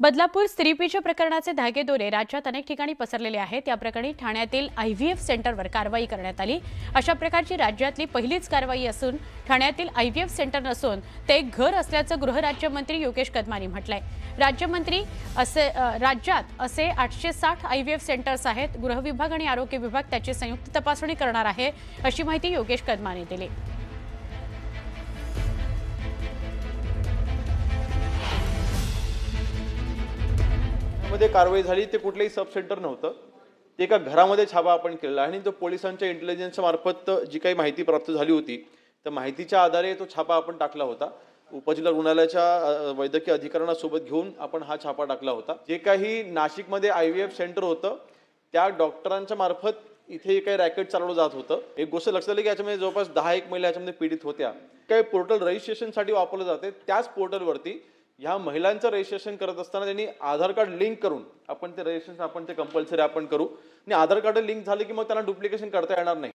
बदलापूर स्त्रीपीछा प्रकरणाचे धागेदोरे राज्यात अनेक ठिकाणी पसरलेले आहेत। या प्रकरणी ठाण्यातील आयव्हीएफ सेंटरवर कारवाई करण्यात आली। अशा प्रकारची राज्यातली पहिलीच कारवाई असून ठाण्यातील आयव्हीएफ सेंटर नसून ते एक घर असल्याचं गृहराज्यमंत्री योगेश कदमांनी म्हटलंय। राज्यात असे 860 आयव्हीएफ सेंटर्स आहेत। गृह विभाग आणि आरोग्य विभाग त्याची संयुक्त तपासणी करणार आहे, अशी माहिती योगेश कदमांनी दिली। मध्ये कारवाई झाली ते कुठलेही सब सेंटर नव्हतं, ते एका घरामध्ये छापा आपण केलेला आणि तो पोलिसांच्या इंटेलिजन्स मार्फत जी काही माहिती प्राप्त झाली होती त्या माहितीच्या आधारे तो छापा आपण टाकला होता। उपजिल्हा रुग्णालयाच्या वैद्यकीय अधिकाऱ्यांसोबत घेऊन आपण हा छापा टाकला होता। जे काही नाशिकमध्ये आयव्हीएफ सेंटर होतं त्या डॉक्टरांच्या मार्फत इथे काही रॅकेट चालवलं जात होतं। एक गोष्ट लक्षात आली की याच्यामध्ये जवळपास 10 महिला याच्यामध्ये पीडित होत्या। काही पोर्टल रजिस्ट्रेशनसाठी वापरलं जाते, त्याच पोर्टलवरती ह्या महिलांचं रजिस्ट्रेशन करत असताना त्यांनी आधार कार्ड लिंक करून आपण ते रजिस्ट्रेशन आपण ते कंपल्सरी आपण करू आणि आधार कार्ड लिंक झाले की मग त्यांना डुप्लिकेशन करता येणार नाही।